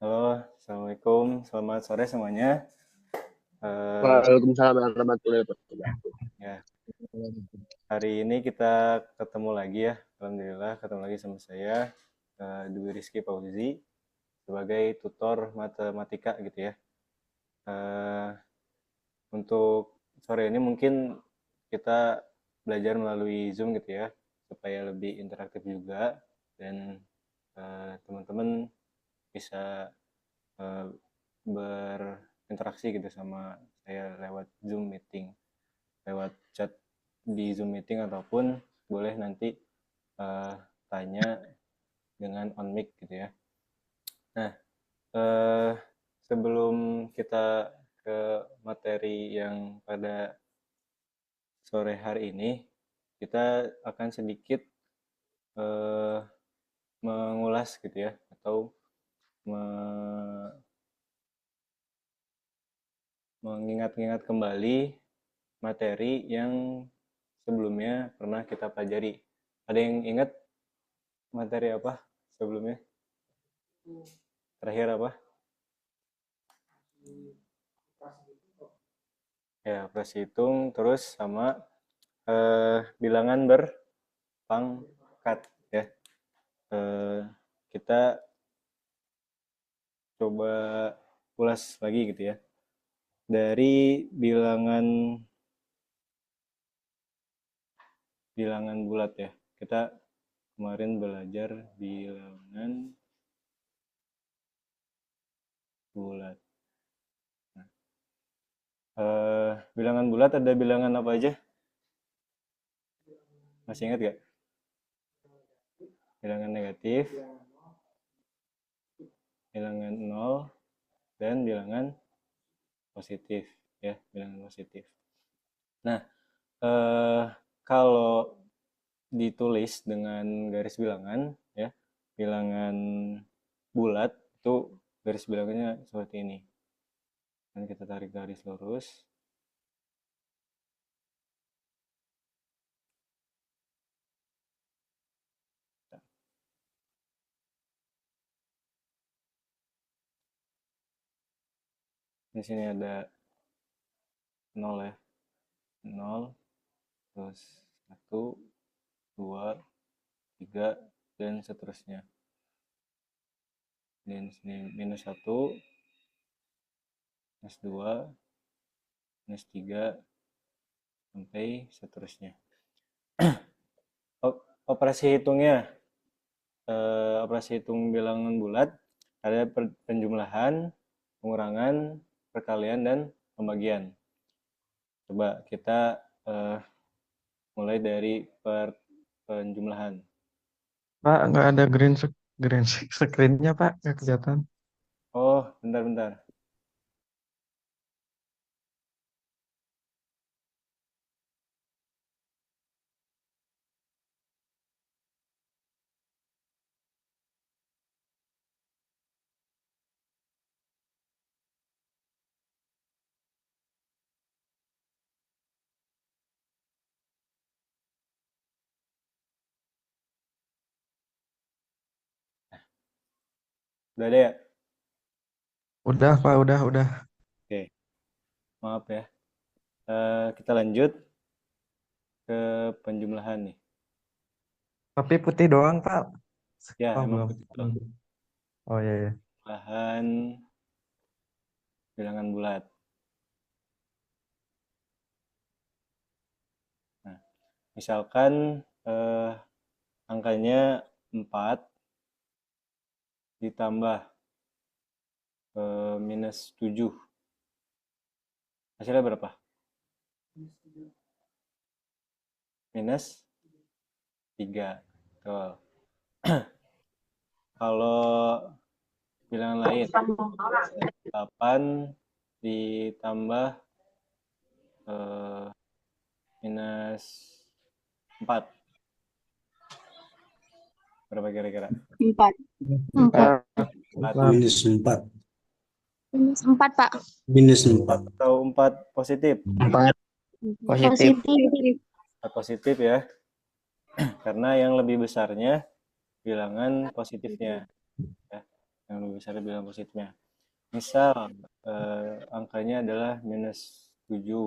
Halo, Assalamualaikum. Selamat sore semuanya. Eh, Waalaikumsalam warahmatullahi wabarakatuh. ya, hari ini kita ketemu lagi ya. Alhamdulillah ketemu lagi sama saya, Dwi Rizky Fauzi, sebagai tutor matematika gitu ya. Eh, untuk sore ini mungkin kita belajar melalui Zoom gitu ya, supaya lebih interaktif juga dan teman-teman bisa eh, berinteraksi gitu sama saya lewat Zoom meeting, lewat chat di Zoom meeting ataupun boleh nanti eh, tanya dengan on mic gitu ya. Nah, eh, sebelum kita ke materi yang pada sore hari ini, kita akan sedikit eh, mengulas gitu ya, atau mengingat-ingat kembali materi yang sebelumnya pernah kita pelajari. Ada yang ingat materi apa sebelumnya? Terakhir apa? Ya, operasi hitung terus sama bilangan berpangkat ya. Eh, kita coba ulas lagi gitu ya. Dari bilangan bulat ya. Kita kemarin belajar bilangan bulat. Bilangan bulat ada bilangan apa aja? Masih ingat gak? Bilangan negatif, bilangan nol, dan bilangan positif ya, bilangan positif. Nah, eh, kalau ditulis dengan garis bilangan ya, bilangan bulat itu garis bilangannya seperti ini. Dan kita tarik garis lurus. Di sini ada 0 ya, 0, terus 1, 2, 3, dan seterusnya. Dan sini minus 1, minus 2, minus 3, sampai seterusnya. Operasi hitungnya, operasi hitung bilangan bulat ada penjumlahan, pengurangan, perkalian, dan pembagian. Coba kita eh, mulai dari penjumlahan. Pak, nggak ada green screen-nya, Pak. Nggak kelihatan. Oh, bentar-bentar. Udah ada ya? Udah, Pak. Udah. Oke, maaf ya. Kita lanjut ke penjumlahan nih. Tapi putih doang, Pak. Ya, Oh, emang belum. betul. Oh, iya, iya. Penjumlahan bilangan bulat. Nah, misalkan angkanya 4 ditambah minus 7. Hasilnya berapa? Minus 3. Tuh. Kalau bilangan lain, 8 ditambah minus 4. Berapa kira-kira? 4. Empat. 4. Minus 4. Minus 4, Pak. Minus 4. Atau 4 positif? 4 positif. Positif. 4 positif ya. Karena yang lebih besarnya bilangan positifnya. Ya. yang lebih besar dari bilangan positifnya. Misal angkanya adalah -7,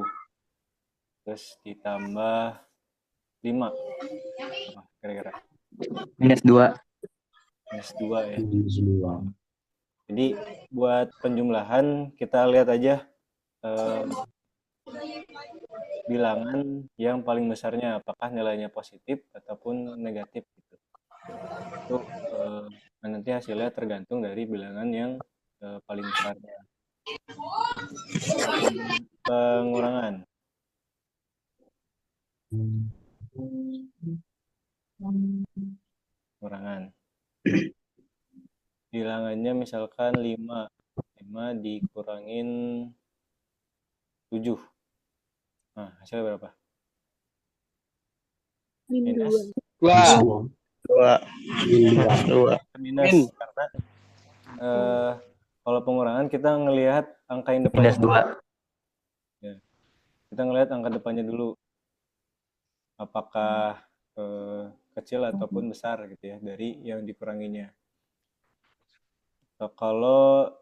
terus ditambah 5. Apa kira-kira? -2. -2 ya. Jadi buat penjumlahan kita lihat aja bilangan yang paling besarnya apakah nilainya positif ataupun negatif gitu. Itu nanti hasilnya tergantung dari bilangan yang paling besarnya. Kalau pengurangan bilangannya misalkan 5 dikurangin 7. Nah, hasilnya berapa? Minus. Dua. Minus karena kalau pengurangan kita ngelihat angka yang depannya. -2. Ya. Kita ngelihat angka depannya dulu. Apakah kecil ataupun besar gitu ya dari yang dikuranginya. So, kalau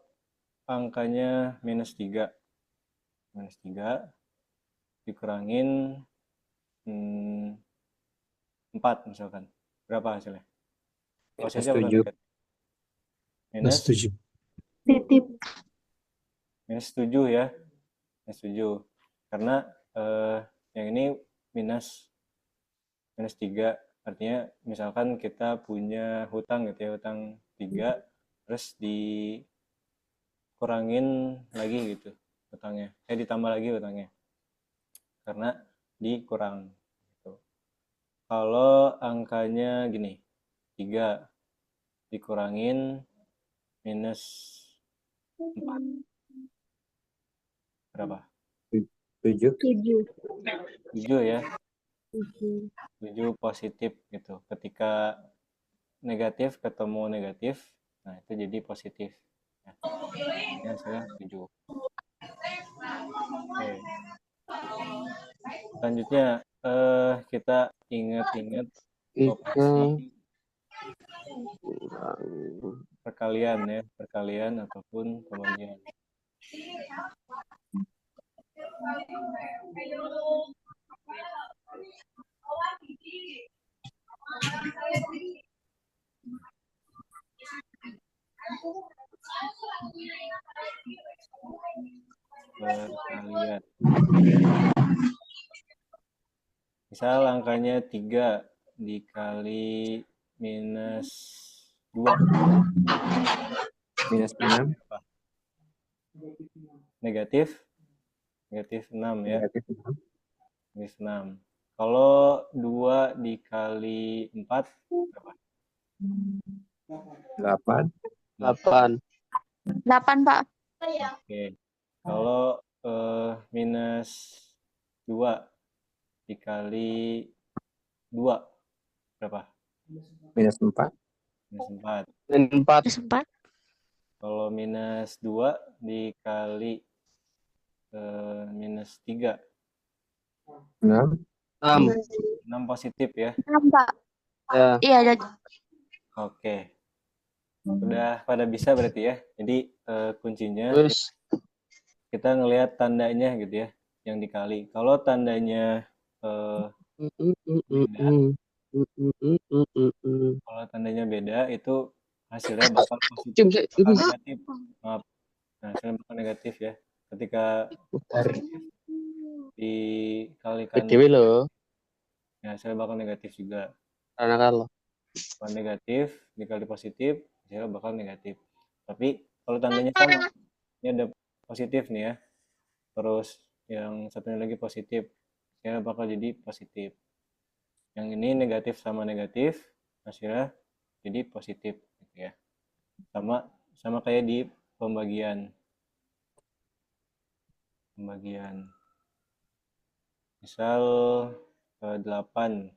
angkanya -3 dikurangin 4 misalkan. Berapa hasilnya? Positif atau negatif? -7. Positif. -7 ya. -7. Karena yang ini -3 artinya misalkan kita punya hutang gitu ya, hutang 3 terus dikurangin lagi gitu hutangnya. Ditambah lagi hutangnya. Karena dikurang gitu. Kalau angkanya gini, 3 dikurangin -4. Berapa? 7. 7 ya. 7 positif gitu. Ketika negatif ketemu negatif, nah itu jadi positif. Ya. Ini hasilnya 7. Oke. Selanjutnya kita ingat-ingat operasi perkalian ataupun pembagian. Perkalian. Misal angkanya 3 dikali -2. -6. Negatif 6 ya. -6. -6. Kalau 2 dikali 4 berapa? 8. 8, Pak. Oke. Kalau -2 dikali 2 berapa? -4. -4. 4. Kalau -2 dikali -3 6. 6 positif ya. 6, Pak. Ya. Iya, ada. Oke. Udah pada bisa berarti ya. Jadi kuncinya Terus kita ngelihat tandanya gitu ya yang dikali. Kalau tandanya kalau tandanya beda itu hasilnya bakal positif, bakal negatif. Maaf. Nah, hasilnya bakal negatif ya. Ketika positif dikalikan PDW loh. ya hasilnya bakal negatif juga. Karena kalau Kalau negatif dikali positif hasilnya bakal negatif. Tapi kalau tandanya sama, ini ada positif nih ya. Terus yang satunya lagi positif, hasilnya bakal jadi positif. Yang ini negatif sama negatif, hasilnya jadi positif gitu ya. Sama kayak di pembagian. Misal 8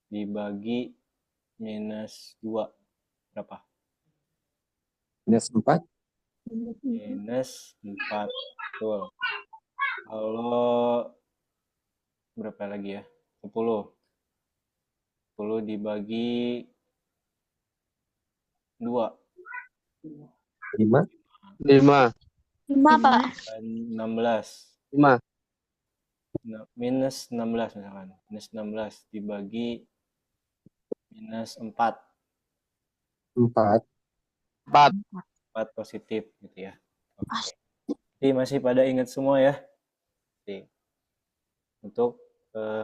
dibagi -2 berapa? -4. -4. Betul. Kalau berapa lagi ya? 10 dibagi 2 5. 5, Pak. Dan 16. 5. Minus 16 misalkan. Minus 16 dibagi minus 4. 4. 4. 4 positif gitu ya. Oke. Jadi masih pada ingat semua ya. Oke. Untuk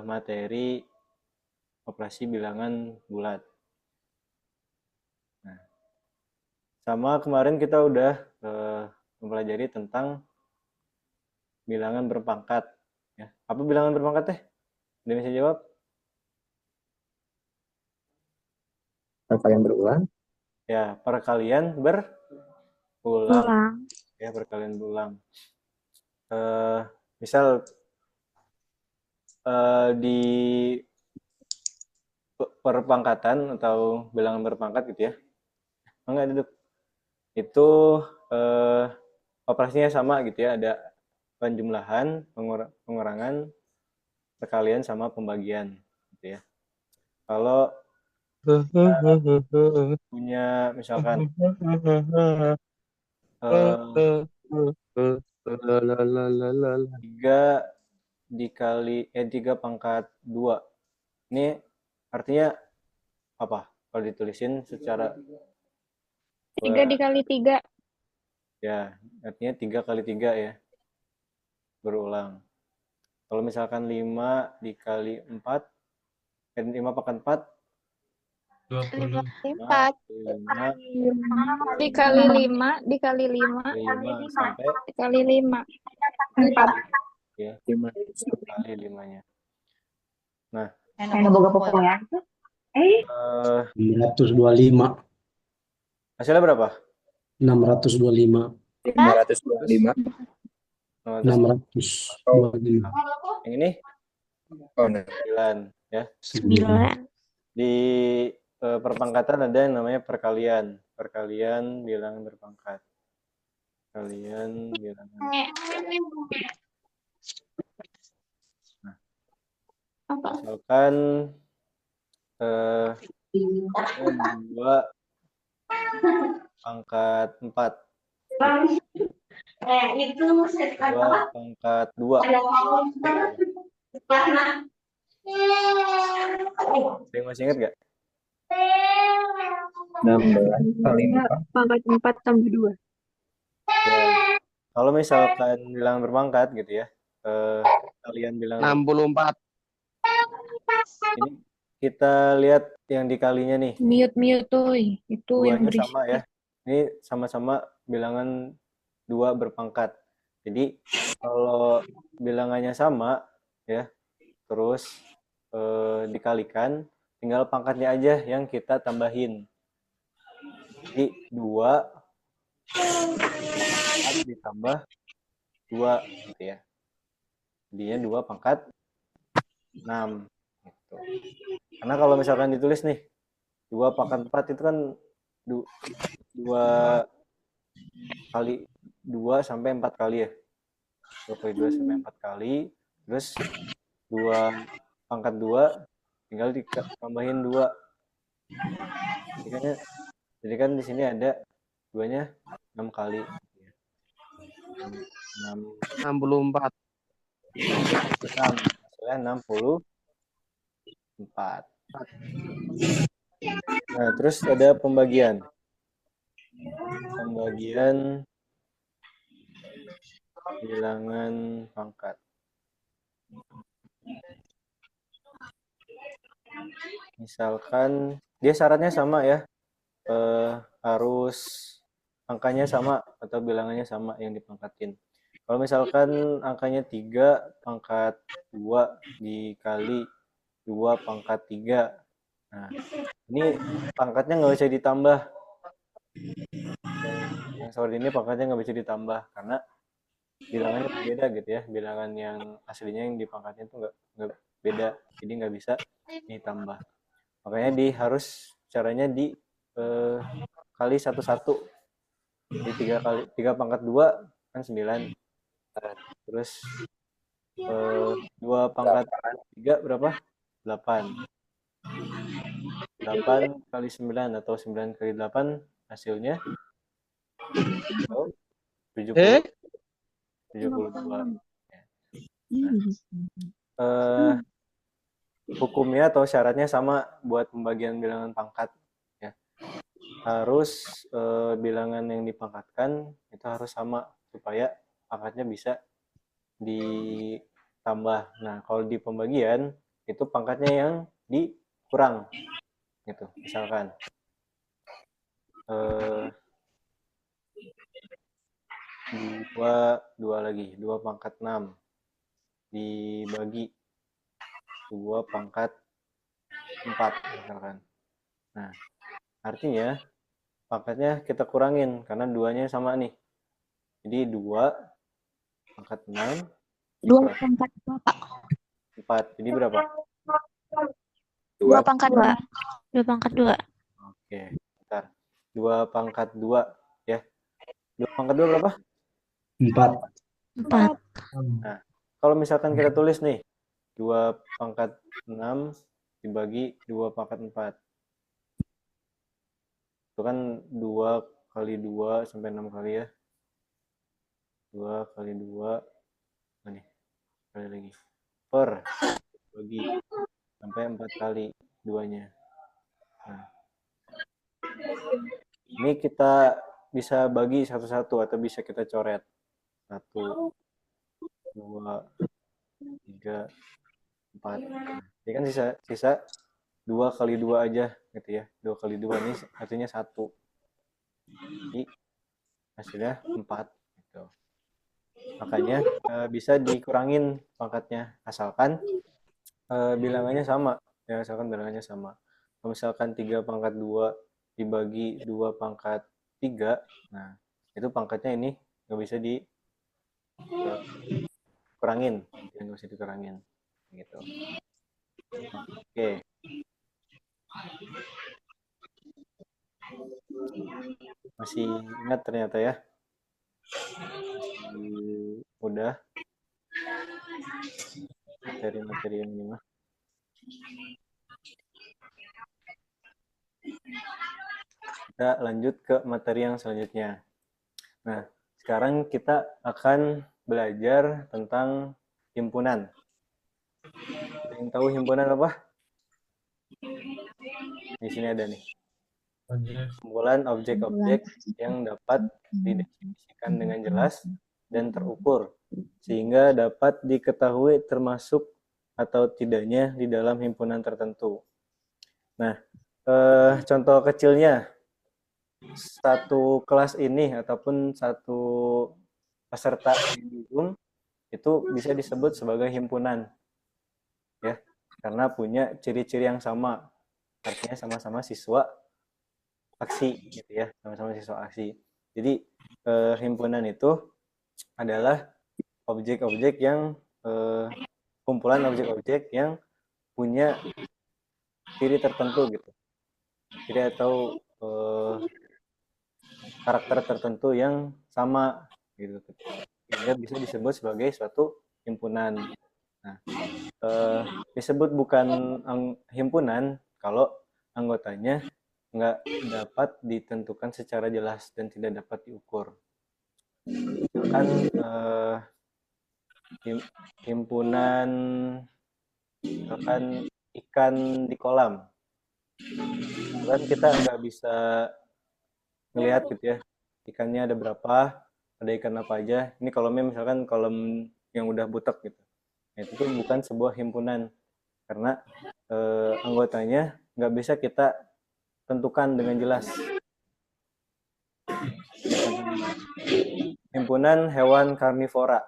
materi operasi bilangan bulat. Nah, sama kemarin kita udah mempelajari tentang bilangan berpangkat. Ya. Apa bilangan berpangkat teh? Ada yang bisa jawab? Perkalian berulang. Ya, perkalian berulang. Ulang. Ya, perkalian berulang. Misal di perpangkatan atau bilangan berpangkat gitu ya. Enggak duduk. Itu operasinya sama gitu ya, ada penjumlahan, pengurangan, perkalian sama pembagian gitu ya. Kalau punya misalkan 3 pangkat 2. Ini artinya apa? Kalau ditulisin secara 3 dikali 3. ya, artinya 3 kali 3 ya. Berulang. Kalau misalkan 5 dikali 4, 5 pangkat 4, 4 5 dikali 5 dikali 5 sampai dikali 5. 4. ya, 5. kali 5-nya. Nah, boga pokoknya. 625. hasilnya berapa? 625. 525. 625. Yang ini Oh, nah. 9 ya. 9. Di perpangkatan ada yang namanya perkalian. Perkalian bilangan berpangkat. Perkalian bilangan. Nah, misalkan 2 pangkat 4. 2 pangkat 2. Ada yang masih ingat gak? 16 kali 4. Pangkat 4 tambah 2. Ya. Kalau misalkan bilangan berpangkat gitu ya, kalian bilang 64. ini kita lihat yang dikalinya nih. Mute tuh. Itu yang Duanya berisik. sama ya. Ini sama-sama bilangan 2 berpangkat. Jadi kalau bilangannya sama ya, terus dikalikan, tinggal pangkatnya aja yang kita tambahin. Jadi 2 ditambah 2 gitu ya. Jadinya 2 pangkat 6 gitu. Karena kalau misalkan ditulis nih 2 pangkat 4 itu kan 2 kali 2 sampai 4 kali ya. 2 kali 2 sampai 4 kali. Terus 2 pangkat 2 tinggal ditambahin 2. Jadi kan di sini ada 2-nya 6 kali. 64. 6. Hasilnya 64. Nah, terus ada pembagian. Pembagian bilangan pangkat. Misalkan dia syaratnya sama ya. Harus angkanya sama atau bilangannya sama yang dipangkatin. Kalau misalkan angkanya 3 pangkat 2 dikali 2 pangkat 3. Nah, ini pangkatnya nggak bisa ditambah. Yang seperti ini pangkatnya nggak bisa ditambah karena bilangannya berbeda gitu ya. Bilangan yang aslinya yang dipangkatnya itu nggak beda, jadi nggak bisa ditambah. Makanya caranya kali satu-satu. Jadi 3 pangkat 2 kan 9. Terus 2 pangkat 3 berapa? 8. 8 kali 9 atau 9 kali 8 hasilnya Oh, 70, Eh? 72. Eh, hukumnya atau syaratnya sama buat pembagian bilangan pangkat ya. Harus bilangan yang dipangkatkan itu harus sama supaya pangkatnya bisa ditambah. Nah, kalau di pembagian itu pangkatnya yang dikurang gitu. Misalkan eh, dua pangkat 6 dibagi 2/4 misalkan. Nah, artinya pangkatnya kita kurangin karena duanya sama nih. Jadi 2/6 Dua pangkat dua, Pak. 4. Jadi berapa? Dua 2. pangkat dua. Dua pangkat dua. Oke, bentar. 2/2 ya. 2/2 berapa? 4. 4. Nah, kalau misalkan kita tulis nih 2/6 dibagi 2/4. Itu kan 2 kali 2 sampai 6 kali ya. 2 kali 2 nih, kali lagi. Per bagi sampai 4 kali duanya. Nah, ini kita bisa bagi satu-satu atau bisa kita coret. 1, 2, 3, 4. Nah, ini kan sisa 2 kali 2 aja gitu ya. 2 kali 2 ini artinya 1. Jadi hasilnya 4 gitu. Makanya bisa dikurangin pangkatnya asalkan bilangannya sama. Ya, asalkan bilangannya sama. Kalau misalkan 3/2 dibagi 2/3, nah itu pangkatnya ini nggak bisa dikurangin, nggak bisa dikurangin gitu. Oke, masih ingat ternyata ya, masih mudah materi-materi yang ini mah. Kita lanjut ke materi yang selanjutnya. Nah, sekarang kita akan belajar tentang himpunan. Ada yang tahu himpunan apa? Di sini ada nih. Kumpulan objek-objek yang dapat didefinisikan dengan jelas dan terukur, sehingga dapat diketahui termasuk atau tidaknya di dalam himpunan tertentu. Nah, contoh kecilnya, satu kelas ini ataupun satu peserta di Zoom itu bisa disebut sebagai himpunan, ya, karena punya ciri-ciri yang sama, artinya sama-sama siswa aksi, gitu ya, sama-sama siswa aksi. Jadi himpunan itu adalah objek-objek yang kumpulan objek-objek yang punya ciri tertentu gitu, ciri atau karakter tertentu yang sama gitu, sehingga bisa disebut sebagai suatu himpunan. Nah, disebut bukan himpunan kalau anggotanya nggak dapat ditentukan secara jelas dan tidak dapat diukur. Kan himpunan misalkan ikan di kolam, kan kita nggak bisa ngelihat gitu ya ikannya ada berapa, ada ikan apa aja. Ini kolomnya misalkan kolom yang udah butek gitu. Nah, itu tuh bukan sebuah himpunan karena anggotanya nggak bisa kita tentukan dengan jelas. Himpunan hewan karnivora.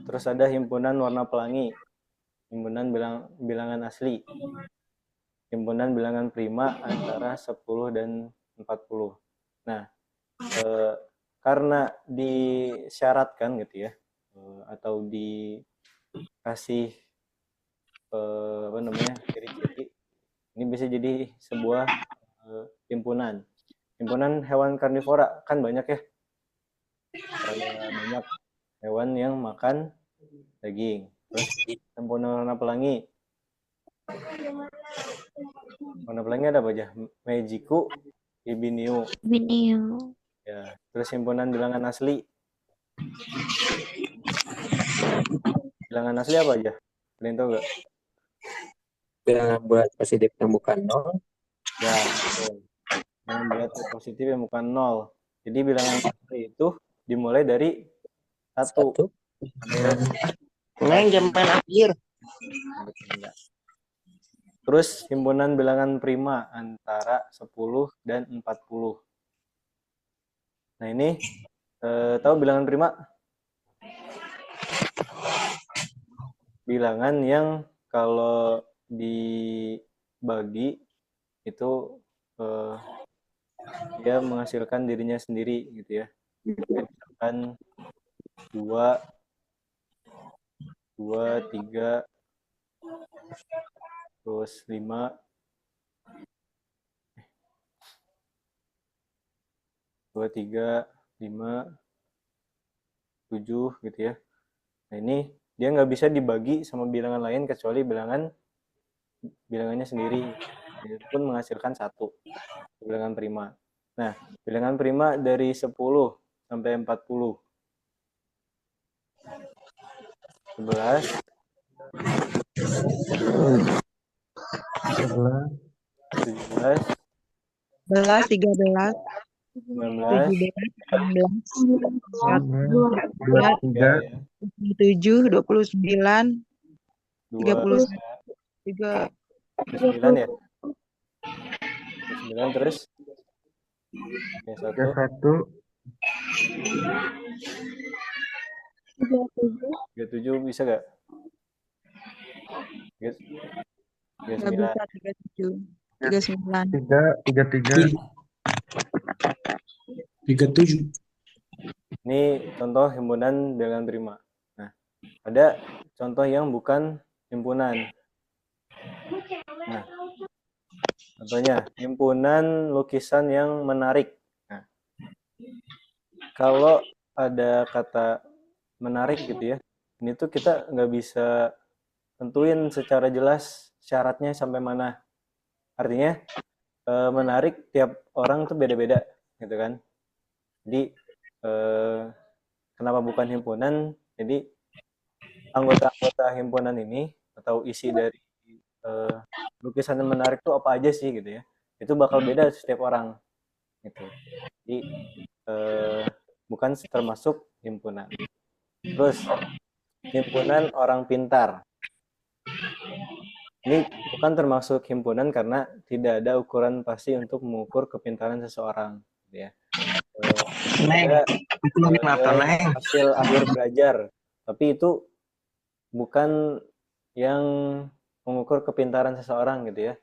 Terus ada himpunan warna pelangi, himpunan bilangan asli, himpunan bilangan prima antara 10 dan 40. Nah, karena disyaratkan gitu ya, atau dikasih apa namanya ciri-ciri, ini bisa jadi sebuah himpunan. Himpunan hewan karnivora kan banyak ya, banyak hewan yang makan daging. Terus himpunan warna pelangi, warna pelangi ada apa aja? Mejiku, Ibiniu. Biniu. Ya. Terus himpunan bilangan asli. Bilangan asli apa aja? Ada yang tahu nggak? Bilangan bulat positif yang bukan 0. Ya, betul. Bilangan bulat positif yang bukan 0. Jadi bilangan asli itu dimulai dari 1. 1. Neng jam main akhir. Terus himpunan bilangan prima antara 10 dan 40. Nah ini tahu bilangan prima? Bilangan yang kalau dibagi itu dia menghasilkan dirinya sendiri gitu ya. Misalkan 2, 3, terus 5, 2, 3, 5, 7 gitu ya. Nah ini dia nggak bisa dibagi sama bilangan lain kecuali bilangannya sendiri. Itu pun menghasilkan 1. Bilangan prima. Nah, bilangan prima dari 10 sampai 40. 11, 17, 11, 13, 19, 17, 23, 27, 29, 2, 33, 9 ya? 9 terus yang 1, 31, 37 bisa gak? 39. nggak bisa 37, 39. 33. 37. Ini contoh himpunan bilangan prima. Nah, ada contoh yang bukan himpunan. Nah, contohnya himpunan lukisan yang menarik. Nah, kalau ada kata menarik gitu ya, ini tuh kita nggak bisa tentuin secara jelas syaratnya sampai mana. Artinya menarik tiap orang tuh beda-beda gitu kan. Jadi kenapa bukan himpunan? Jadi anggota-anggota himpunan ini atau isi dari lukisan yang menarik tuh apa aja sih gitu ya? Itu bakal beda setiap orang gitu. Jadi bukan termasuk himpunan. Terus himpunan orang pintar. Ini bukan termasuk himpunan karena tidak ada ukuran pasti untuk mengukur kepintaran seseorang, gitu ya. Ada hasil akhir belajar, tapi itu bukan yang mengukur kepintaran seseorang gitu ya.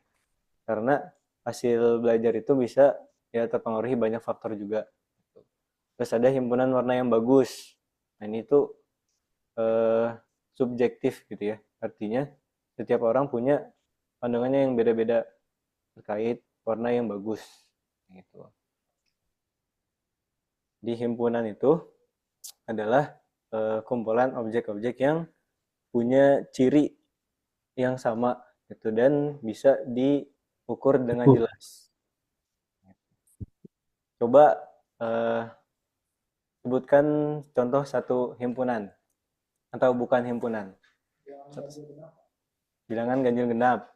Karena hasil belajar itu bisa ya terpengaruhi banyak faktor juga. Terus ada himpunan warna yang bagus. Nah ini tuh subjektif gitu ya. Artinya setiap orang punya pandangannya yang beda-beda terkait warna yang bagus gitu. Di himpunan itu adalah kumpulan objek-objek yang punya ciri yang sama gitu dan bisa diukur dengan jelas. Coba sebutkan contoh satu himpunan atau bukan himpunan. Bilangan ganjil genap.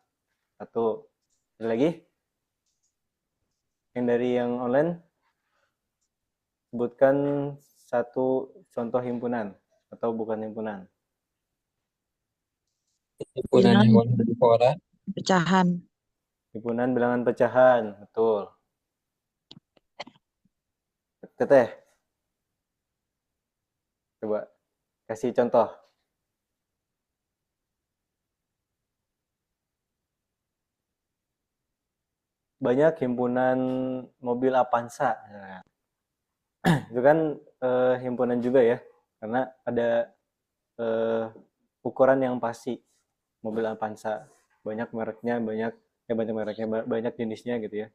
Satu. Ada lagi? Yang dari yang online? Sebutkan satu contoh himpunan atau bukan himpunan. Himpunan yang warna pola. Pecahan. Himpunan bilangan pecahan. Betul. Teteh. Coba kasih contoh. Banyak himpunan mobil Avanza. Nah, itu kan himpunan juga ya, karena ada ukuran yang pasti mobil Avanza. Banyak mereknya, banyak jenisnya gitu ya,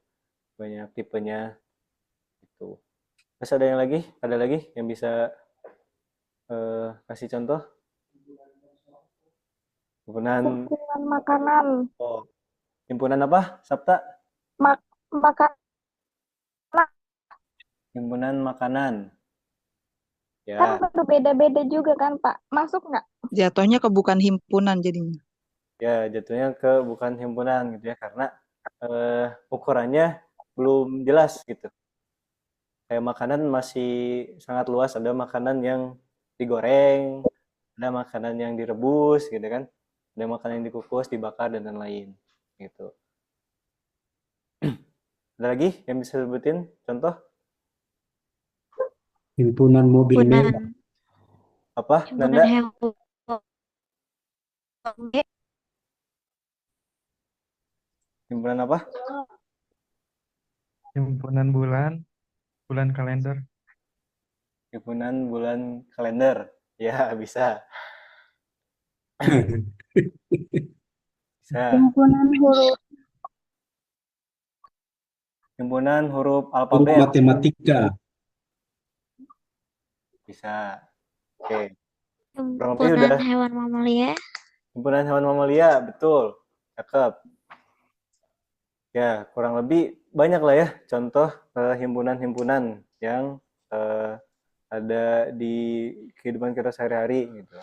banyak tipenya gitu. Terus ada yang lagi, ada lagi yang bisa kasih contoh? Himpunan Makanan. oh, himpunan apa? Sabta? Makan. himpunan makanan. Ya, Kan berbeda-beda juga kan, Pak. Masuk nggak? Jatuhnya ke bukan himpunan jadinya. ya jatuhnya ke bukan himpunan gitu ya, karena ukurannya belum jelas gitu. Kayak makanan masih sangat luas, ada makanan yang digoreng, ada makanan yang direbus gitu kan, ada makanan yang dikukus, dibakar dan lain-lain gitu. Ada lagi yang bisa sebutin contoh Himpunan mobil mewah. Himpunan apa himpunan Nanda? hewan G. Himpunan apa? Himpunan bulan kalender. Himpunan bulan kalender. Ya, bisa. Bisa. Himpunan huruf. Himpunan huruf Huruf alfabet. matematika. Bisa. Oke. Kurang lebih Himpunan udah. hewan mamalia. Himpunan hewan mamalia, betul. Cakep. Ya, kurang lebih banyak lah ya contoh himpunan-himpunan yang ada di kehidupan kita sehari-hari gitu.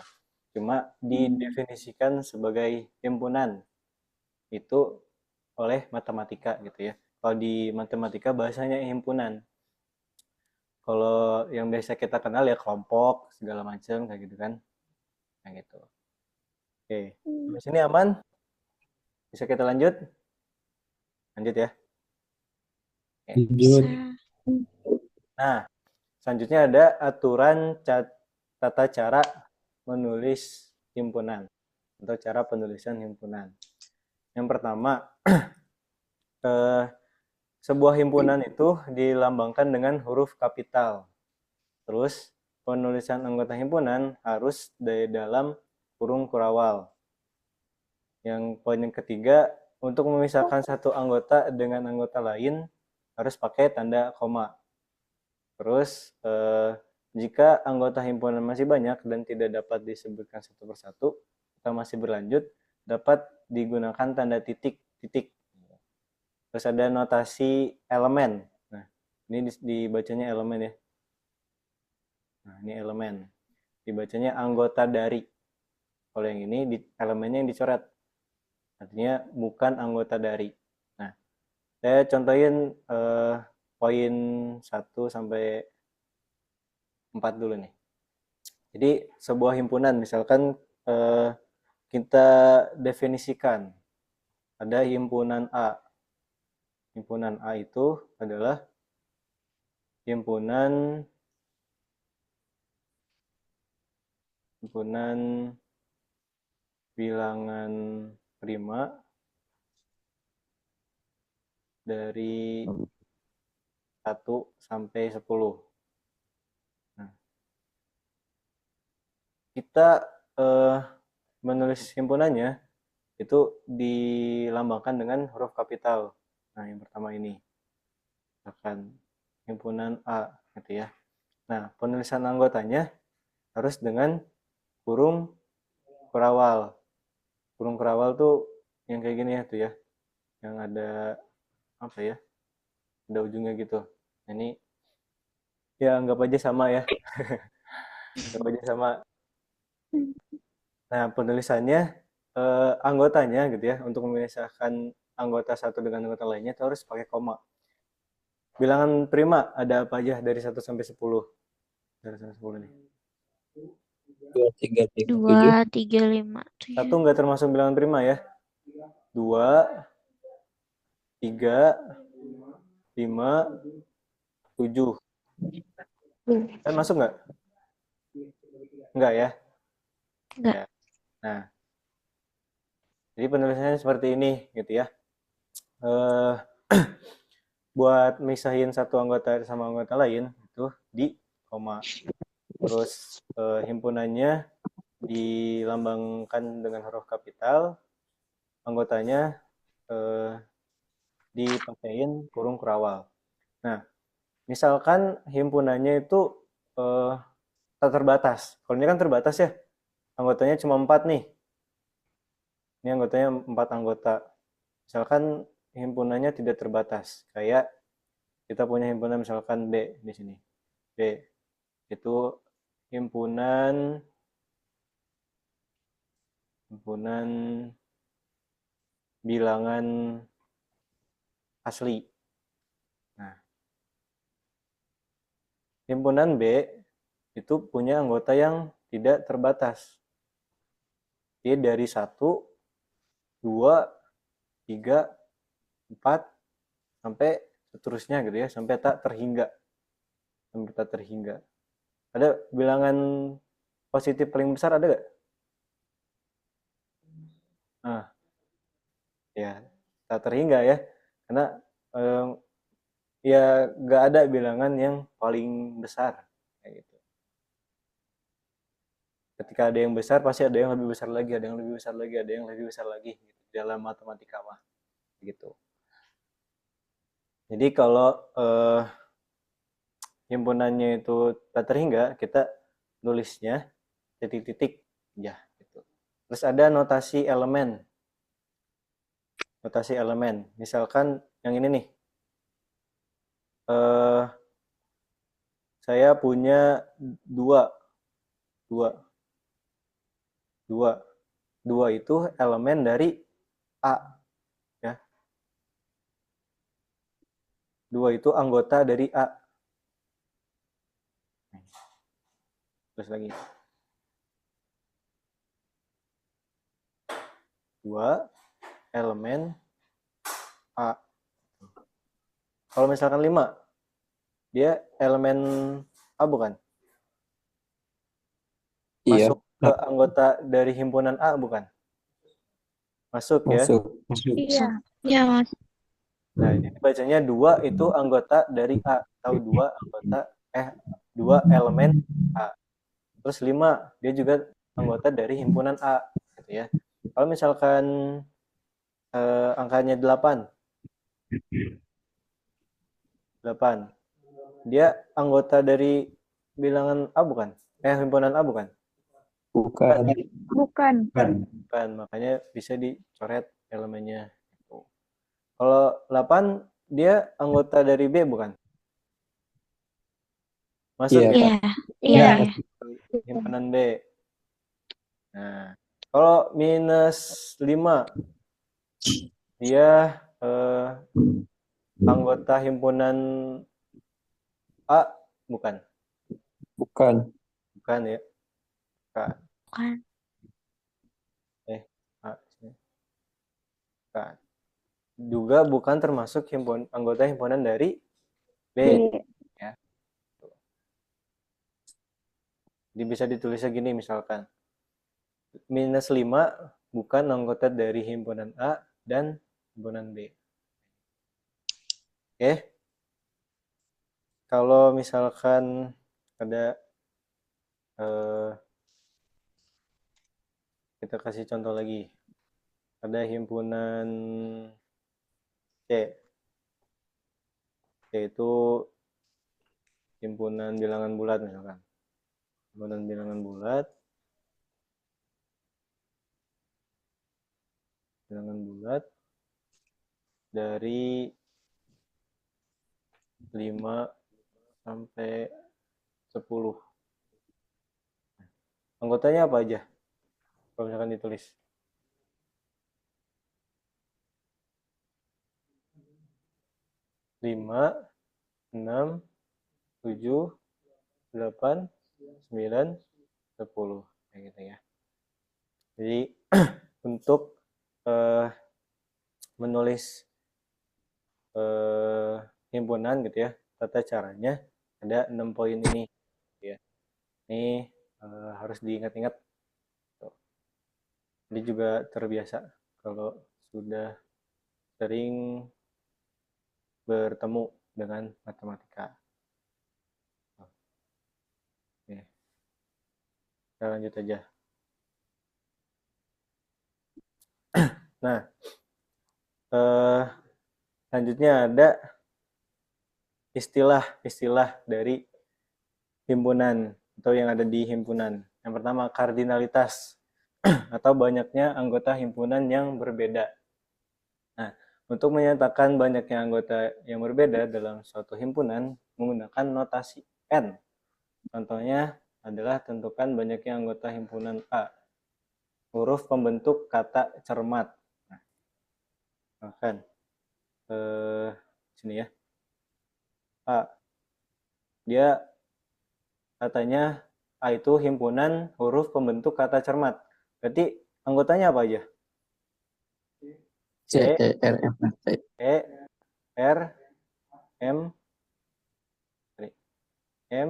Cuma didefinisikan sebagai himpunan itu oleh matematika gitu ya. Kalau di matematika bahasanya himpunan. Kalau yang biasa kita kenal ya kelompok segala macam kayak gitu kan. Nah gitu. Oke, di sini aman? Bisa kita lanjut? Lanjut ya. Lanjut. Bisa. Nah, selanjutnya ada aturan tata cara menulis himpunan atau cara penulisan himpunan. Yang pertama, sebuah himpunan itu dilambangkan dengan huruf kapital. Terus, penulisan anggota himpunan harus dari dalam kurung kurawal. Yang poin yang ketiga, untuk memisahkan satu anggota dengan anggota lain harus pakai tanda koma. Terus, jika anggota himpunan masih banyak dan tidak dapat disebutkan satu persatu, kita masih berlanjut, dapat digunakan tanda titik-titik. Terus ada notasi elemen. Nah, ini dibacanya elemen ya. Nah, ini elemen. Dibacanya anggota dari. Kalau yang ini elemennya yang dicoret. Artinya bukan anggota dari. Nah, saya contohin poin 1 sampai 4 dulu nih. Jadi sebuah himpunan misalkan kita definisikan ada himpunan A. Himpunan A itu adalah himpunan bilangan prima dari 1 sampai 10. Nah, kita menulis himpunannya itu dilambangkan dengan huruf kapital. Nah, yang pertama ini. Misalkan himpunan A gitu ya. Nah, penulisan anggotanya harus dengan kurung kurawal. Kurung kurawal tuh yang kayak gini ya tuh ya. Yang ada apa ya? Ada ujungnya gitu. Nah, ini ya anggap aja sama ya. Anggap aja sama. Nah, penulisannya anggotanya gitu ya. Untuk memisahkan anggota satu dengan anggota lainnya itu harus pakai koma. Bilangan prima ada apa aja dari 1 sampai 10? Dari 1 sampai 10 nih. 2, 3, 5, 2, 3, 5, 7. 1 nggak termasuk bilangan prima ya. 2, 3, 5, 7. Kan masuk nggak? Enggak ya? Enggak. Ya. Nah, jadi penulisannya seperti ini gitu ya. Buat misahin satu anggota sama anggota lain itu di koma. Terus himpunannya dilambangkan dengan huruf kapital, anggotanya dipakein kurung kurawal. Nah, misalkan himpunannya itu tak terbatas. Kalau ini kan terbatas ya, anggotanya cuma 4 nih. Ini anggotanya 4 anggota. Misalkan himpunannya tidak terbatas, kayak kita punya himpunan misalkan B di sini. B itu himpunan bilangan asli. Nah, himpunan B itu punya anggota yang tidak terbatas. Jadi dari 1, 2, 3, 4, sampai seterusnya gitu ya, sampai tak terhingga. Ada bilangan positif paling besar ada nggak? Nah, ya tak terhingga ya, karena ya nggak ada bilangan yang paling besar kayak gitu. Ketika ada yang besar pasti ada yang lebih besar lagi, ada yang lebih besar lagi, ada yang lebih besar lagi gitu, dalam matematika mah gitu. Jadi kalau himpunannya itu tak terhingga, kita nulisnya titik-titik ya gitu. Terus ada notasi elemen. Misalkan yang ini nih. Saya punya 2 itu elemen dari A ya. 2 itu anggota dari A. Terus lagi. 2 elemen A. Kalau misalkan 5, dia elemen A bukan? Iya, Masuk ke anggota dari himpunan A bukan? Masuk ya. masuk. Iya. Ya, Mas. Nah, jadi bacanya 2 itu anggota dari A atau 2 elemen A. Terus 5 dia juga anggota dari himpunan A gitu ya. Kalau misalkan angkanya 8. Dia anggota dari bilangan A bukan? Himpunan A bukan? Bukan. Bukan. Bukan, makanya bisa dicoret elemennya. Kalau 8 dia anggota dari B bukan? Masuk Iya, ya? Iya. Iya. Himpunan B. Nah, kalau minus 5 dia anggota himpunan A bukan? bukan. Bukan ya. Bukan. Bukan. A. Bukan. Juga bukan termasuk anggota himpunan dari B. Ya. Jadi bisa ditulisnya gini misalkan. Minus 5 bukan anggota dari himpunan A dan himpunan B. Oke. Kalau misalkan ada kita kasih contoh lagi. Ada himpunan C. C itu himpunan bilangan bulat misalkan. Himpunan bilangan bulat dari 5 sampai 10. Anggotanya apa aja? Kalau misalkan ditulis. 5, 6, 7, 8, 9, 10. Kayak gitu ya. Jadi untuk menulis himpunan gitu ya, tata caranya ada 6 poin ini ya. Ini harus diingat-ingat. Jadi juga terbiasa kalau sudah sering bertemu dengan matematika. Oke. Kita lanjut aja. Nah, selanjutnya ada istilah-istilah dari himpunan atau yang ada di himpunan. Yang pertama, kardinalitas atau banyaknya anggota himpunan yang berbeda. Nah, Untuk menyatakan banyaknya anggota yang berbeda dalam suatu himpunan menggunakan notasi N. Contohnya adalah tentukan banyaknya anggota himpunan A. Huruf pembentuk kata cermat. Nah, kan sini ya. A. Dia katanya A itu himpunan huruf pembentuk kata cermat. Berarti anggotanya apa aja? C, E, R, M, T. E, R, M, M,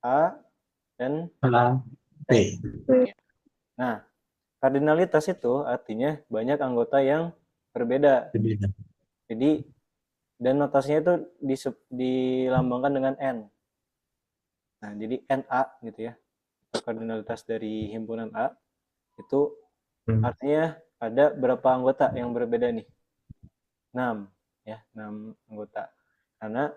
A, dan A, P. Nah, kardinalitas itu artinya banyak anggota yang berbeda. Berbeda. Jadi, dan notasinya itu dilambangkan dengan N. Nah, jadi NA gitu ya. Kardinalitas dari himpunan A itu artinya ada berapa anggota yang berbeda nih? 6 ya, 6 anggota. Karena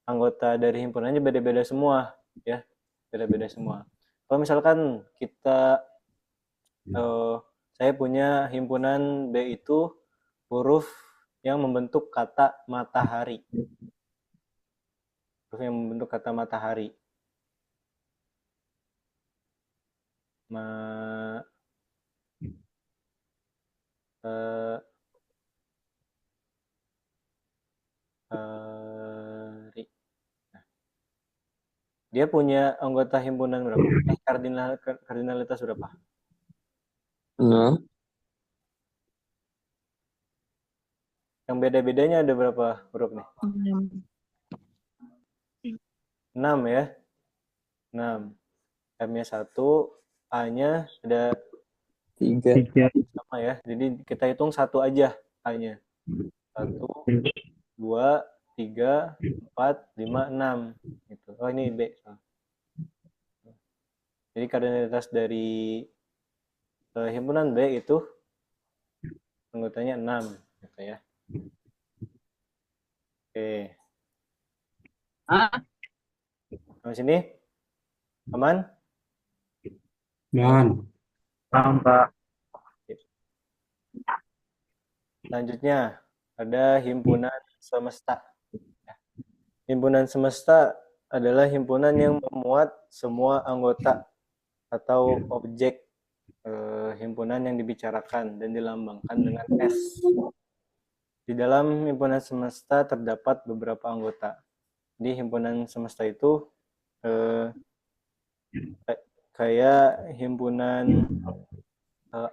anggota dari himpunannya beda-beda semua ya, beda-beda semua. Kalau misalkan kita saya punya himpunan B itu huruf yang membentuk kata matahari. Huruf yang membentuk kata matahari. Dia punya anggota himpunan berapa? Kardinalitas berapa? 0. Yang beda-bedanya ada berapa huruf nih? 6 ya. 6. M-nya 1, A-nya ada 3. sama ya. Jadi kita hitung 1 aja A-nya. 1, 2, 3, 4, 5, 6 gitu. Oh, ini B. Jadi kardinalitas dari himpunan B itu anggotanya 6 gitu ya. Oke. Sampai sini aman? Man. Paham, Pak. Selanjutnya ada himpunan semesta. Himpunan semesta adalah himpunan yang memuat semua anggota atau objek himpunan yang dibicarakan dan dilambangkan dengan S. Di dalam himpunan semesta terdapat beberapa anggota. Di himpunan semesta itu kayak himpunan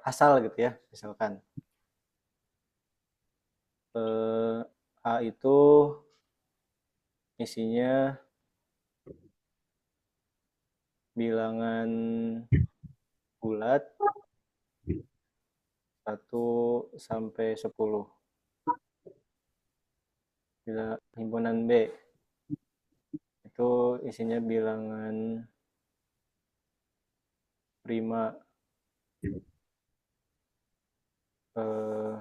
asal gitu ya, misalkan A itu isinya bilangan bulat 1 sampai 10. Bila himpunan B itu isinya bilangan prima 1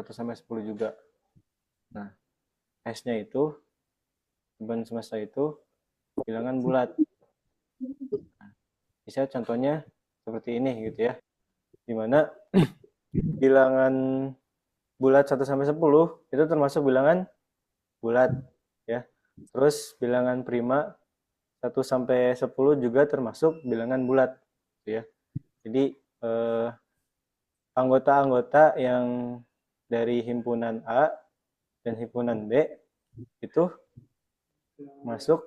sampai 10 juga. Nah, S-nya itu himpunan semesta itu bilangan bulat. Nah, bisa contohnya seperti ini gitu ya. Dimana bilangan bulat 1 sampai 10 itu termasuk bilangan bulat ya. Terus bilangan prima 1 sampai 10 juga termasuk bilangan bulat gitu ya. Jadi anggota-anggota yang dari himpunan A dan himpunan B itu masuk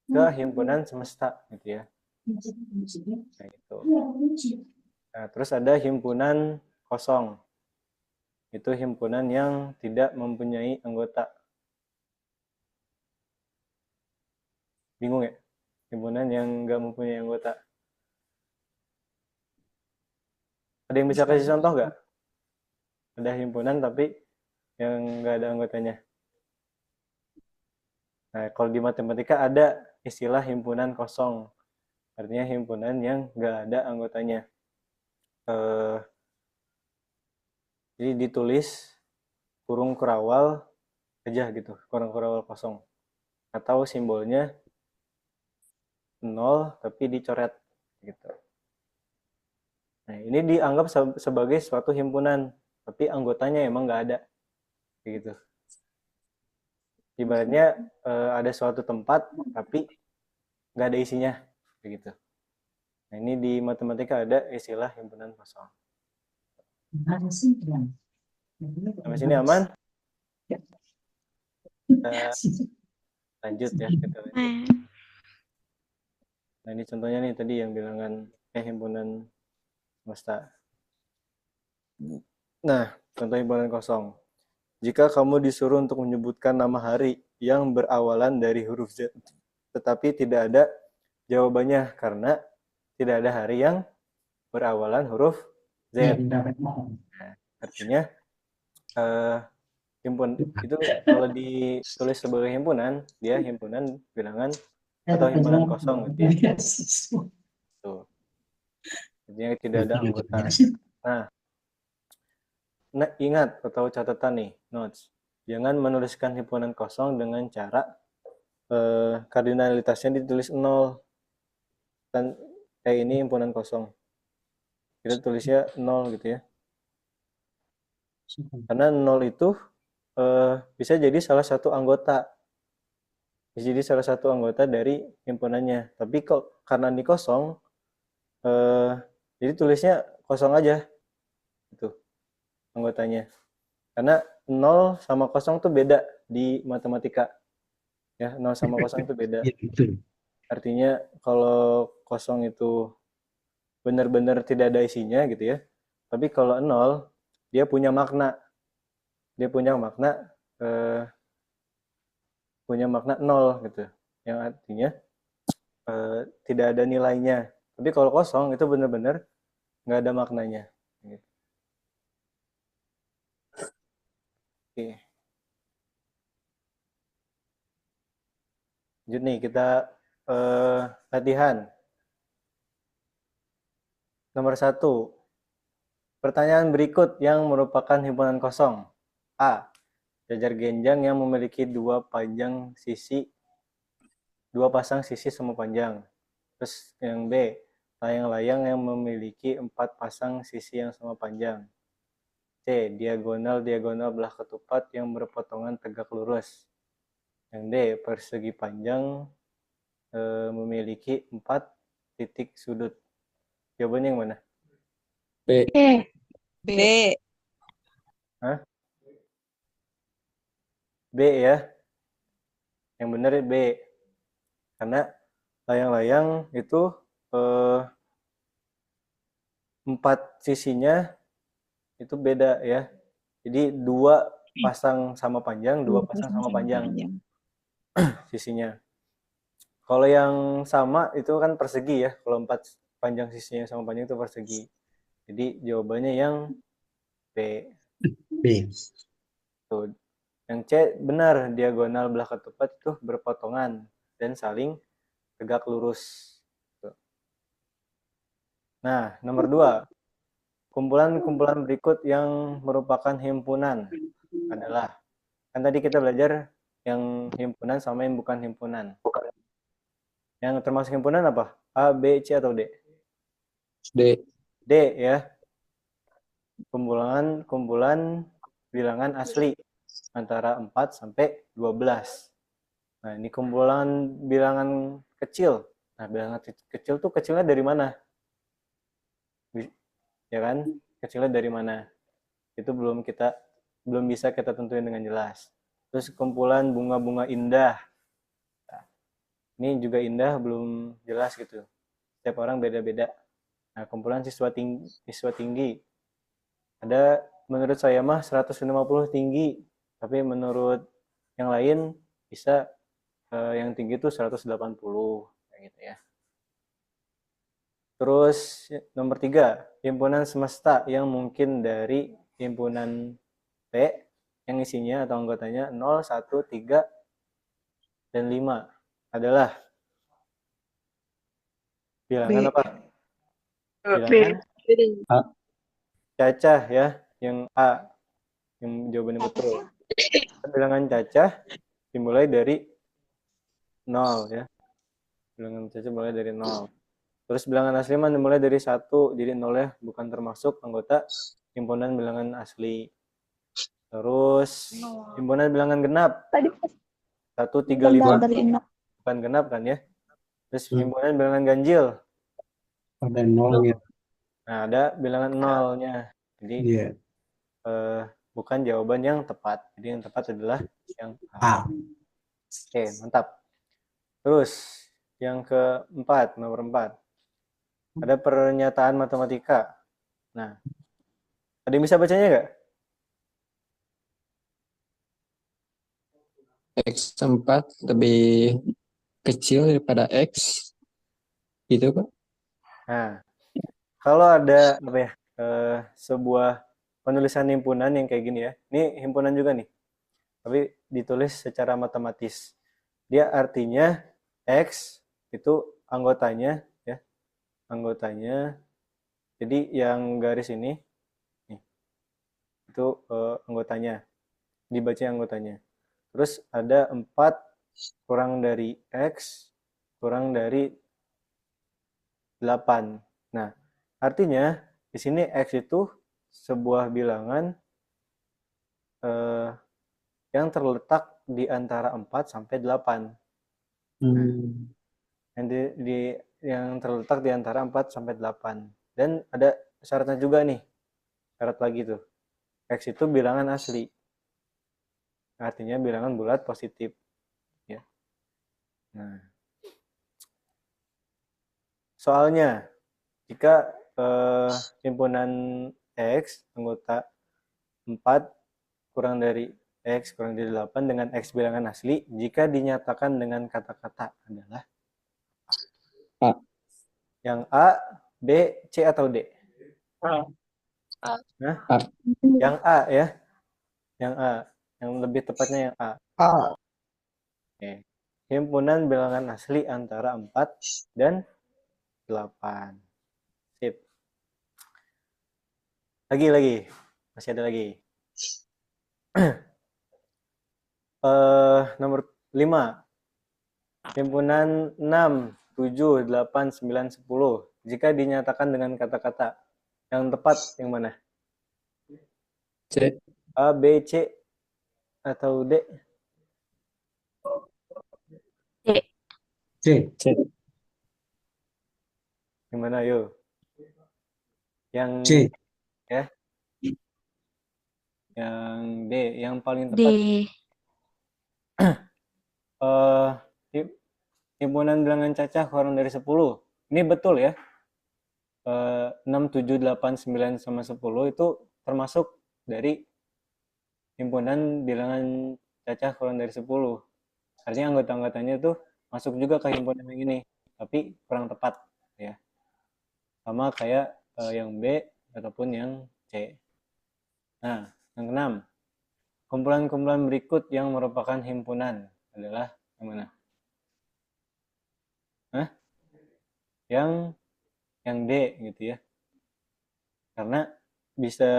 ke himpunan semesta gitu ya. Nah, itu. Nah, terus ada himpunan kosong. Itu himpunan yang tidak mempunyai anggota. Bingung ya? Himpunan yang nggak mempunyai anggota. Ada yang bisa kasih contoh nggak? Ada himpunan tapi yang nggak ada anggotanya. Nah, kalau di matematika ada istilah himpunan kosong. Artinya himpunan yang nggak ada anggotanya. Jadi ditulis kurung kurawal aja gitu, kurung kurawal kosong. Atau simbolnya 0 tapi dicoret gitu. Nah, ini dianggap sebagai suatu himpunan, tapi anggotanya emang nggak ada. Gitu. Ibaratnya ada suatu tempat, tapi nggak ada isinya. Begitu. Nah, ini di matematika ada istilah himpunan kosong. Sampai sini aman? Kita lanjut ya. Kita lanjut. Nah, ini contohnya nih tadi yang bilangan himpunan semesta. Nah, contoh himpunan kosong. Jika kamu disuruh untuk menyebutkan nama hari yang berawalan dari huruf Z, tetapi tidak ada jawabannya karena tidak ada hari yang berawalan huruf Z. Nah, artinya itu kalau ditulis sebagai himpunan, dia himpunan bilangan atau himpunan kosong gitu ya. Tuh. Artinya tidak ada anggota. Nah, ingat atau catatan nih, notes. Jangan menuliskan himpunan kosong dengan cara kardinalitasnya ditulis 0. Kan kayak ini himpunan kosong. Kita tulisnya 0 gitu ya. Karena 0 itu bisa jadi salah satu anggota. Bisa jadi salah satu anggota dari himpunannya. Tapi karena ini kosong, jadi tulisnya kosong aja. Itu anggotanya. Karena 0 sama kosong tuh beda di matematika. Ya, 0 sama kosong itu beda. Artinya kalau kosong itu benar-benar tidak ada isinya gitu ya. Tapi kalau 0, dia punya makna. Dia punya makna 0 gitu. Yang artinya tidak ada nilainya. Tapi kalau kosong itu benar-benar nggak ada maknanya. Gitu. Oke. Lanjut nih, kita latihan. Nomor 1. Pertanyaan berikut yang merupakan himpunan kosong. A. Jajar genjang yang memiliki dua pasang sisi sama panjang. Terus yang B. Layang-layang yang memiliki 4 pasang sisi yang sama panjang. C. Diagonal belah ketupat yang berpotongan tegak lurus. Yang D. Persegi panjang memiliki 4 titik sudut. Jawabannya yang mana? B. B. Hah? B ya. Yang benar B. Karena layang-layang itu 4 sisinya itu beda ya. Jadi 2 pasang sama panjang, 2 pasang sama panjang sisinya. Kalau yang sama itu kan persegi ya. Kalau 4 panjang sisinya sama panjang itu persegi. Jadi jawabannya yang B. Tuh. Yang C benar, diagonal belah ketupat itu berpotongan dan saling tegak lurus. Tuh. Nah, nomor 2. Kumpulan-kumpulan berikut yang merupakan himpunan adalah, kan tadi kita belajar yang himpunan sama yang bukan himpunan. Yang termasuk himpunan apa? A, B, C, atau D? D. D ya. Kumpulan bilangan asli antara 4 sampai 12. Nah, ini kumpulan bilangan kecil. Nah, bilangan kecil tuh kecilnya dari mana? Ya kan? Kecilnya dari mana? Itu belum bisa kita tentuin dengan jelas. Terus kumpulan bunga-bunga indah. Nah, ini juga indah belum jelas gitu. Setiap orang beda-beda. Nah, kumpulan siswa tinggi. Ada menurut saya mah 150 tinggi, tapi menurut yang lain bisa yang tinggi itu 180 kayak gitu ya. Terus nomor 3, himpunan semesta yang mungkin dari himpunan P yang isinya atau anggotanya 0, 1, 3, dan 5 adalah bilangan apa? Bilangan cacah ya, yang A, yang jawabannya betul. Bilangan cacah dimulai dari 0 ya. Bilangan cacah mulai dari 0. Terus bilangan asli mah dimulai dari 1, jadi 0 ya, bukan termasuk anggota himpunan bilangan asli. Terus himpunan bilangan genap, Tadi 1, 3, benar 5, dari nol. bukan genap kan ya. Terus himpunan bilangan ganjil, Ada nolnya. nah ada bilangan nolnya. Jadi Iya. bukan jawaban yang tepat. Jadi yang tepat adalah yang A. A. Oke, mantap. Terus yang keempat, nomor 4. Ada pernyataan matematika. Nah, ada yang bisa bacanya nggak? X4 lebih kecil daripada X. Gitu, Pak. Nah, kalau ada apa ya, sebuah penulisan himpunan yang kayak gini ya. Ini himpunan juga nih, tapi ditulis secara matematis. Dia artinya X itu anggotanya ya, anggotanya. Jadi yang garis ini nih, itu anggotanya, dibaca anggotanya. Terus ada 4 kurang dari X kurang dari 8. Nah, artinya di sini X itu sebuah bilangan yang terletak di antara 4 sampai 8. Yang terletak di antara 4 sampai 8. Dan ada syaratnya juga nih. Syarat lagi tuh. X itu bilangan asli. Artinya bilangan bulat positif. Ya. Nah, soalnya jika himpunan X anggota 4 kurang dari X kurang dari 8 dengan X bilangan asli jika dinyatakan dengan kata-kata adalah A. Yang A, B, C atau D? A. Nah, A. yang A ya. Yang A. Yang lebih tepatnya yang A. A. Oke. Himpunan bilangan asli antara 4 dan 8. Sip. Lagi. Masih ada lagi. Nomor 5. Himpunan 6, 7, 8, 9, 10. Jika dinyatakan dengan kata-kata. Yang tepat yang mana? C. A, B, C, atau D? D. C. C. Yang mana yuk? Yang C. ya? Yang D, yang paling D. tepat. Himpunan bilangan cacah kurang dari 10. Ini betul ya. 6, 7, 8, 9, sama 10 itu termasuk dari himpunan bilangan cacah kurang dari 10. Artinya anggota-anggotanya tuh masuk juga ke himpunan yang ini, tapi kurang tepat ya. Sama kayak yang B ataupun yang C. Nah, yang keenam. Kumpulan-kumpulan berikut yang merupakan himpunan adalah yang mana? Hah? Yang D gitu ya. Karena bisa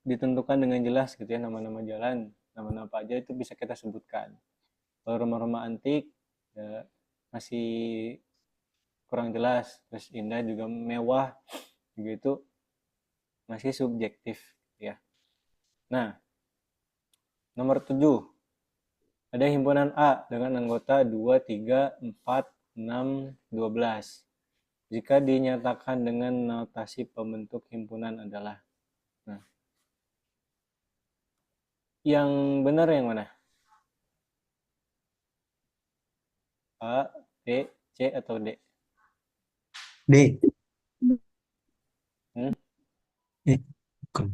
ditentukan dengan jelas gitu ya, nama-nama jalan, nama-nama apa aja itu bisa kita sebutkan. Kalau rumah-rumah antik ya, masih kurang jelas, terus indah juga mewah begitu masih subjektif ya. Nah, nomor 7. Ada himpunan A dengan anggota 2, 3, 4, 6, 12. Jika dinyatakan dengan notasi pembentuk himpunan adalah. Nah, yang benar yang mana? A, B, C, atau D? D. Hmm? Bukan.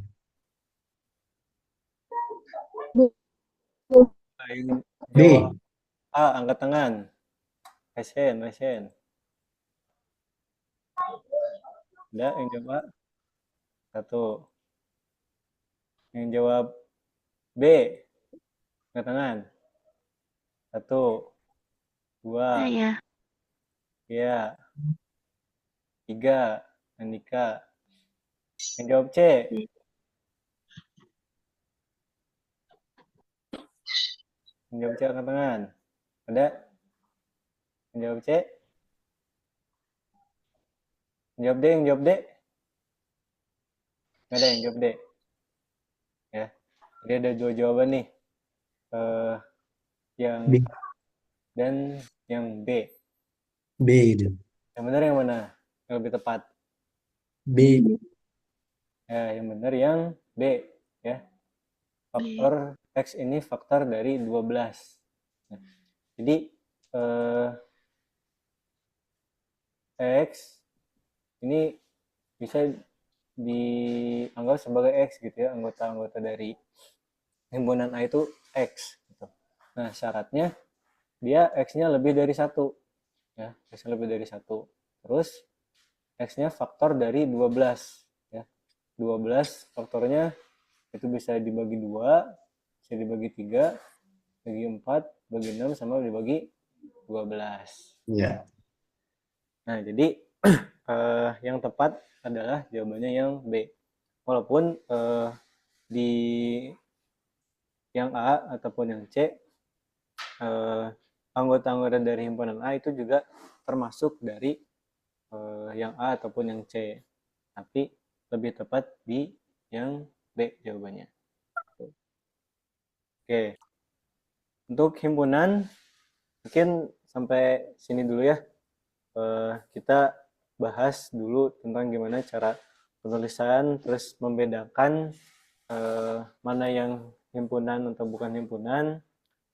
Yang D. jawab A, angkat tangan. Resen. Ada yang jawab A? 1. Yang jawab B, angkat tangan. 1, 2, Saya. ya, 3, Andika. Yang jawab C. Yang jawab C angkat tangan. Ada? Yang jawab C? Jawab deh, yang jawab deh. Nggak ada yang jawab deh. Ya. Jadi ada dua jawaban nih. Yang B. A dan yang B. B itu. Yang benar yang mana? Yang lebih tepat. B. Ya, yang benar yang B. Ya. Faktor X ini faktor dari 12. Nah, jadi X ini bisa dianggap sebagai X gitu ya, anggota-anggota dari himpunan A itu X gitu. Nah, syaratnya dia X-nya lebih dari 1 ya, X-nya lebih dari 1. Terus X-nya faktor dari 12 ya. 12 faktornya itu bisa dibagi 2, bisa dibagi 3, bagi 4, bagi 6 sama dibagi 12. Ya. Nah, jadi yang tepat adalah jawabannya yang B. Walaupun di yang A ataupun yang C, anggota-anggota dari himpunan A itu juga termasuk dari yang A ataupun yang C. Tapi lebih tepat di yang B jawabannya. Oke. Untuk himpunan mungkin sampai sini dulu ya. Kita bahas dulu tentang gimana cara penulisan, terus membedakan mana yang himpunan atau bukan himpunan,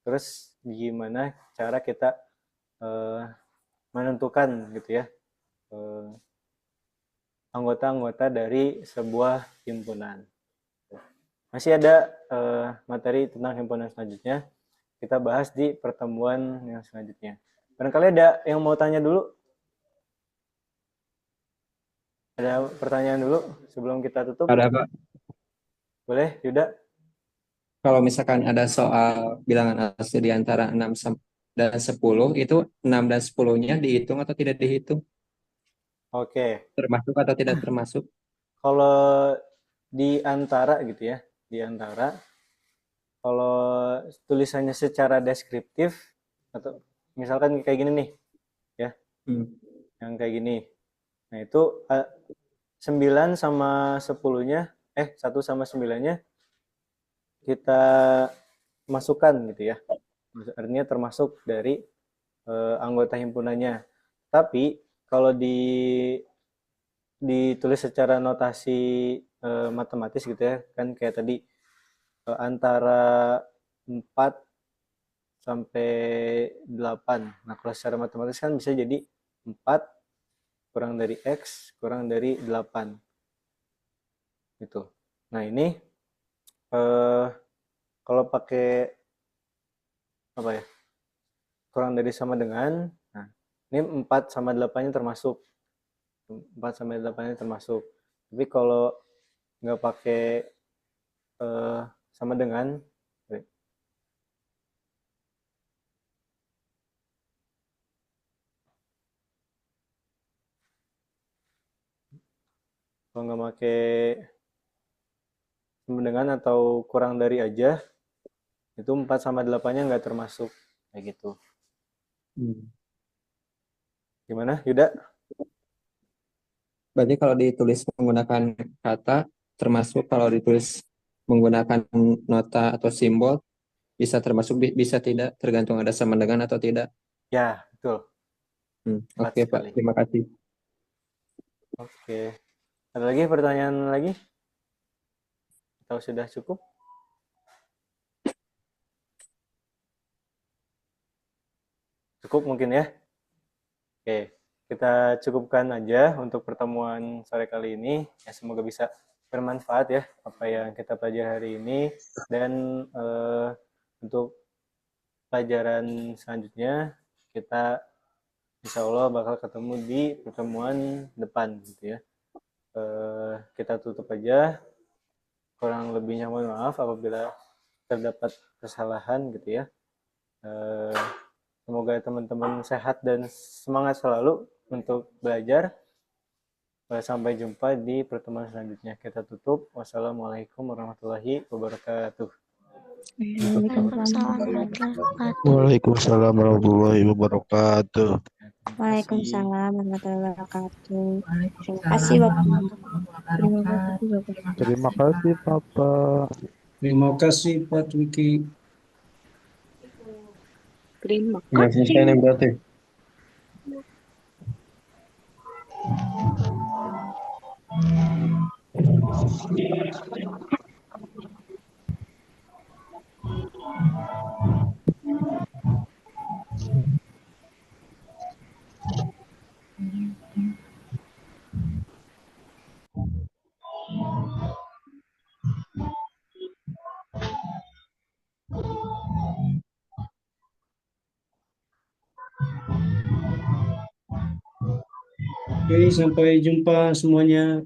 terus gimana cara kita menentukan gitu ya anggota-anggota dari sebuah himpunan. Masih ada materi tentang himpunan selanjutnya, kita bahas di pertemuan yang selanjutnya. Barangkali ada yang mau tanya dulu? Ada pertanyaan dulu sebelum kita tutup? Ada Pak. Boleh, Yuda? Kalau misalkan ada soal bilangan asli di antara 6 dan 10, itu 6 dan 10-nya dihitung atau tidak dihitung? Oke. Termasuk atau tidak termasuk? Kalau di antara gitu ya, di antara kalau tulisannya secara deskriptif atau misalkan kayak gini nih ya, yang kayak gini. Nah, itu 9 sama 10-nya 1 sama 9-nya kita masukkan gitu ya. Artinya termasuk dari anggota himpunannya. Tapi kalau ditulis secara notasi matematis gitu ya, kan kayak tadi antara 4 sampai 8. Nah, kalau secara matematis kan bisa jadi 4 kurang dari X kurang dari 8. Gitu. Nah, ini kalau pakai apa ya? Kurang dari sama dengan, nah, ini 4 sama 8-nya termasuk. 4 sama 8-nya termasuk. Tapi kalau nggak pakai sama dengan, kalau nggak pakai sama dengan atau kurang dari aja, itu 4 sama 8-nya nggak termasuk. Kayak gitu. Gimana, Yuda? Berarti kalau ditulis menggunakan kata, termasuk kalau ditulis menggunakan nota atau simbol, bisa termasuk, bisa tidak, tergantung ada sama dengan atau tidak. Ya, betul. Oke, Pak. Sekali. Terima kasih. Oke. Ada lagi pertanyaan lagi? Atau sudah cukup? Cukup mungkin ya? Oke. Kita cukupkan aja untuk pertemuan sore kali ini. Ya, semoga bisa bermanfaat ya apa yang kita pelajari hari ini. Dan untuk pelajaran selanjutnya kita insya Allah bakal ketemu di pertemuan depan gitu ya. Kita tutup aja. Kurang lebihnya mohon maaf apabila terdapat kesalahan gitu ya. Semoga teman-teman sehat dan semangat selalu untuk belajar. Sampai jumpa di pertemuan selanjutnya. Kita tutup. Wassalamualaikum warahmatullahi wabarakatuh. Waalaikumsalam warahmatullahi wabarakatuh. Waalaikumsalam warahmatullahi wabarakatuh. Waalaikumsalam warahmatullahi wabarakatuh. Terima kasih Bapak. Terima kasih Bapak. Terima kasih Papa. Terima kasih Pak Twiki. Terima Udah kasih. selesai nih berarti. Oke, sampai jumpa semuanya.